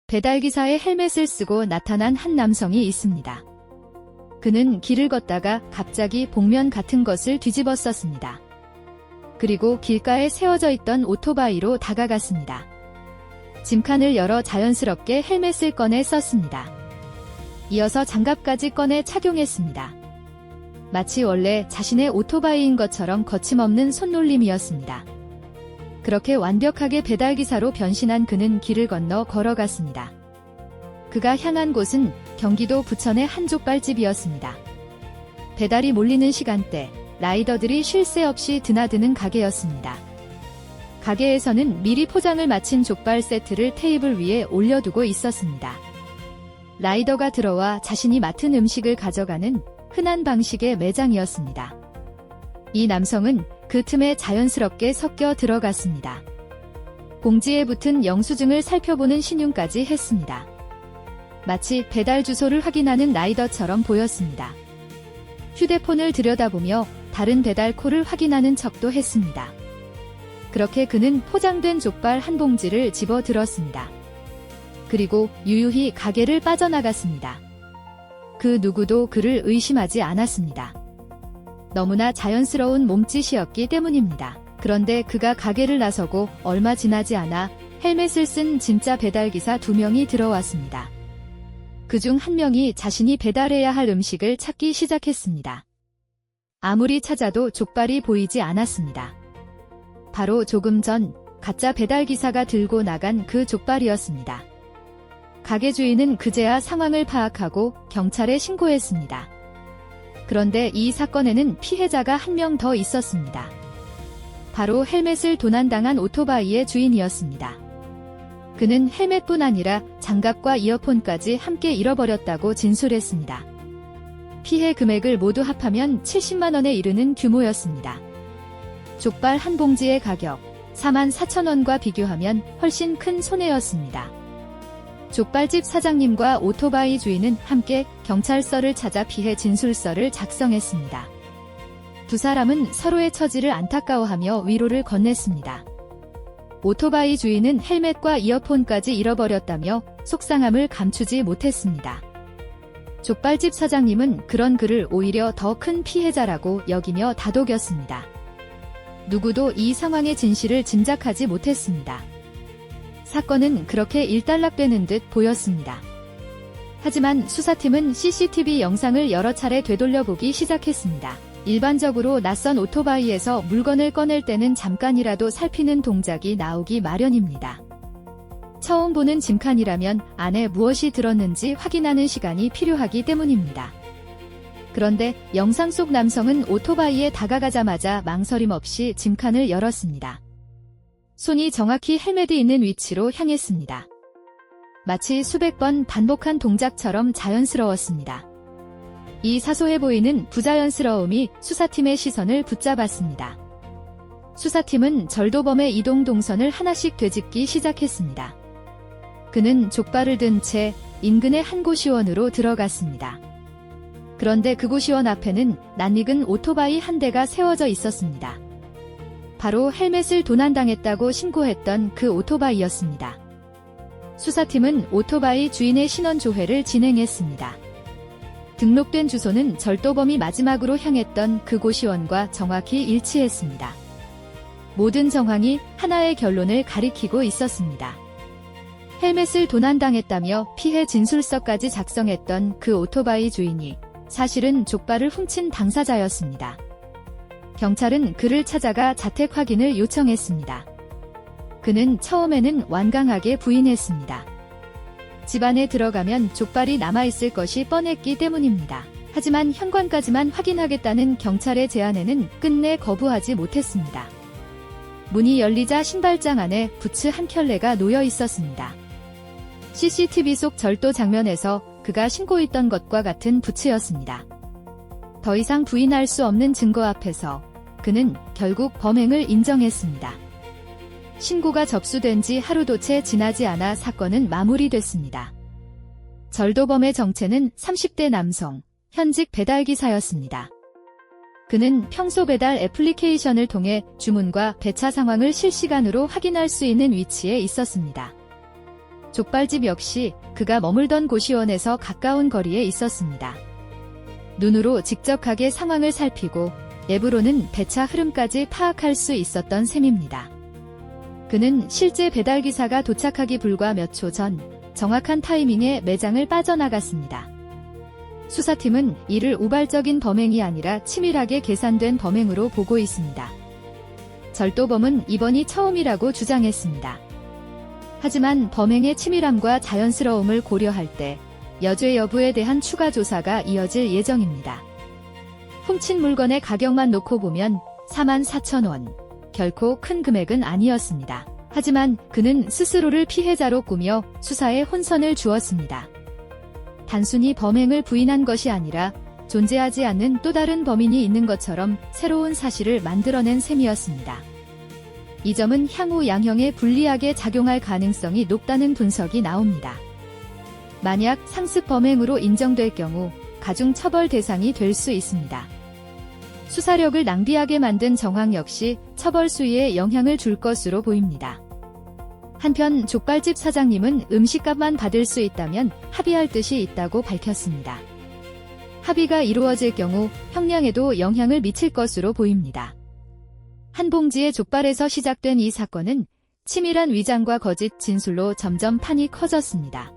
배달기사의 헬멧을 쓰고 나타난 한 남성이 있습니다. 그는 길을 걷다가 갑자기 복면 같은 것을 뒤집었었습니다. 그리고 길가에 세워져 있던 오토바이로 다가갔습니다. 짐칸을 열어 자연스럽게 헬멧을 꺼내 썼습니다. 이어서 장갑까지 꺼내 착용했습니다. 마치 원래 자신의 오토바이인 것처럼 거침없는 손놀림이었습니다. 그렇게 완벽하게 배달기사로 변신한 그는 길을 건너 걸어갔습니다. 그가 향한 곳은 경기도 부천의 한 족발집이었습니다. 배달이 몰리는 시간대, 라이더들이 쉴 새 없이 드나드는 가게였습니다. 가게에서는 미리 포장을 마친 족발 세트를 테이블 위에 올려두고 있었습니다. 라이더가 들어와 자신이 맡은 음식을 가져가는 흔한 방식의 매장이었습니다. 이 남성은 그 틈에 자연스럽게 섞여 들어갔습니다. 봉지에 붙은 영수증을 살펴보는 신용까지 했습니다. 마치 배달 주소를 확인하는 라이더처럼 보였습니다. 휴대폰을 들여다보며 다른 배달콜을 확인하는 척도 했습니다. 그렇게 그는 포장된 족발 한 봉지를 집어 들었습니다. 그리고 유유히 가게를 빠져나갔습니다. 그 누구도 그를 의심하지 않았습니다. 너무나 자연스러운 몸짓이었기 때문입니다. 그런데 그가 가게를 나서고 얼마 지나지 않아 헬멧을 쓴 진짜 배달기사 2명이 들어왔습니다. 그중 한 명이 자신이 배달해야 할 음식을 찾기 시작했습니다. 아무리 찾아도 족발이 보이지 않았습니다. 바로 조금 전 가짜 배달기사가 들고 나간 그 족발이었습니다. 가게 주인은 그제야 상황을 파악하고 경찰에 신고했습니다. 그런데 이 사건에는 피해자가 한 명 더 있었습니다. 바로 헬멧을 도난당한 오토바이의 주인이었습니다. 그는 헬멧뿐 아니라 장갑과 이어폰까지 함께 잃어버렸다고 진술했습니다. 피해 금액을 모두 합하면 70만 원에 이르는 규모였습니다. 족발 한 봉지의 가격 44,000원과 비교하면 훨씬 큰 손해였습니다. 족발집 사장님과 오토바이 주인은 함께 경찰서를 찾아 피해 진술서를 작성했습니다. 두 사람은 서로의 처지를 안타까워하며 위로를 건넸습니다. 오토바이 주인은 헬멧과 이어폰까지 잃어버렸다며 속상함을 감추지 못했습니다. 족발집 사장님은 그런 그를 오히려 더 큰 피해자라고 여기며 다독였습니다. 누구도 이 상황의 진실을 짐작하지 못했습니다. 사건은 그렇게 일단락되는 듯 보였습니다. 하지만 수사팀은 CCTV 영상을 여러 차례 되돌려보기 시작했습니다. 일반적으로 낯선 오토바이에서 물건을 꺼낼 때는 잠깐이라도 살피는 동작이 나오기 마련입니다. 처음 보는 짐칸이라면 안에 무엇이 들었는지 확인하는 시간이 필요하기 때문입니다. 그런데 영상 속 남성은 오토바이에 다가가자마자 망설임 없이 짐칸을 열었습니다. 손이 정확히 헬멧이 있는 위치로 향했습니다. 마치 수백 번 반복한 동작처럼 자연스러웠습니다. 이 사소해 보이는 부자연스러움이 수사팀의 시선을 붙잡았습니다. 수사팀은 절도범의 이동 동선을 하나씩 되짚기 시작했습니다. 그는 족발을 든 채 인근의 한 고시원으로 들어갔습니다. 그런데 그 고시원 앞에는 낯익은 오토바이 한 대가 세워져 있었습니다. 바로 헬멧을 도난당했다고 신고했던 그 오토바이였습니다. 수사팀은 오토바이 주인의 신원 조회를 진행했습니다. 등록된 주소는 절도범이 마지막으로 향했던 그 고시원과 정확히 일치했습니다. 모든 정황이 하나의 결론을 가리키고 있었습니다. 헬멧을 도난당했다며 피해 진술서까지 작성했던 그 오토바이 주인이 사실은 족발을 훔친 당사자였습니다. 경찰은 그를 찾아가 자택 확인을 요청했습니다. 그는 처음에는 완강하게 부인했습니다. 집안에 들어가면 족발이 남아있을 것이 뻔했기 때문입니다. 하지만 현관까지만 확인하겠다는 경찰의 제안에는 끝내 거부하지 못했습니다. 문이 열리자 신발장 안에 부츠 한 켤레가 놓여 있었습니다. CCTV 속 절도 장면에서 그가 신고 있던 것과 같은 부츠였습니다. 더 이상 부인할 수 없는 증거 앞에서 그는 결국 범행을 인정했습니다. 신고가 접수된 지 하루도 채 지나지 않아 사건은 마무리됐습니다. 절도범의 정체는 30대 남성, 현직 배달기사였습니다. 그는 평소 배달 애플리케이션을 통해 주문과 배차 상황을 실시간으로 확인할 수 있는 위치에 있었습니다. 족발집 역시 그가 머물던 고시원에서 가까운 거리에 있었습니다. 눈으로 직접하게 상황을 살피고 앱으로는 배차 흐름까지 파악할 수 있었던 셈입니다. 그는 실제 배달기사가 도착하기 불과 몇 초 전 정확한 타이밍에 매장을 빠져나갔습니다. 수사팀은 이를 우발적인 범행이 아니라 치밀하게 계산된 범행으로 보고 있습니다. 절도범은 이번이 처음이라고 주장했습니다. 하지만 범행의 치밀함과 자연스러움을 고려할 때 여죄 여부에 대한 추가 조사가 이어질 예정입니다. 훔친 물건의 가격만 놓고 보면 44,000원. 결코 큰 금액은 아니었습니다. 하지만 그는 스스로를 피해자로 꾸며 수사에 혼선을 주었습니다. 단순히 범행을 부인한 것이 아니라 존재하지 않는 또 다른 범인이 있는 것처럼 새로운 사실을 만들어낸 셈이었습니다. 이 점은 향후 양형에 불리하게 작용할 가능성이 높다는 분석이 나옵니다. 만약 상습 범행으로 인정될 경우 가중 처벌 대상이 될 수 있습니다. 수사력을 낭비하게 만든 정황 역시 처벌 수위에 영향을 줄 것으로 보입니다. 한편 족발집 사장님은 음식값만 받을 수 있다면 합의할 뜻이 있다고 밝혔습니다. 합의가 이루어질 경우 형량에도 영향을 미칠 것으로 보입니다. 한 봉지의 족발에서 시작된 이 사건은 치밀한 위장과 거짓 진술로 점점 판이 커졌습니다.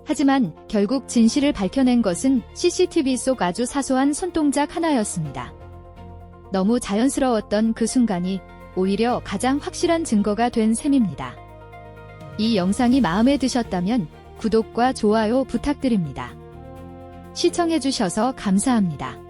하지만 결국 진실을 밝혀낸 것은 CCTV 속 아주 사소한 손동작 하나였습니다. 너무 자연스러웠던 그 순간이 오히려 가장 확실한 증거가 된 셈입니다. 이 영상이 마음에 드셨다면 구독과 좋아요 부탁드립니다. 시청해주셔서 감사합니다.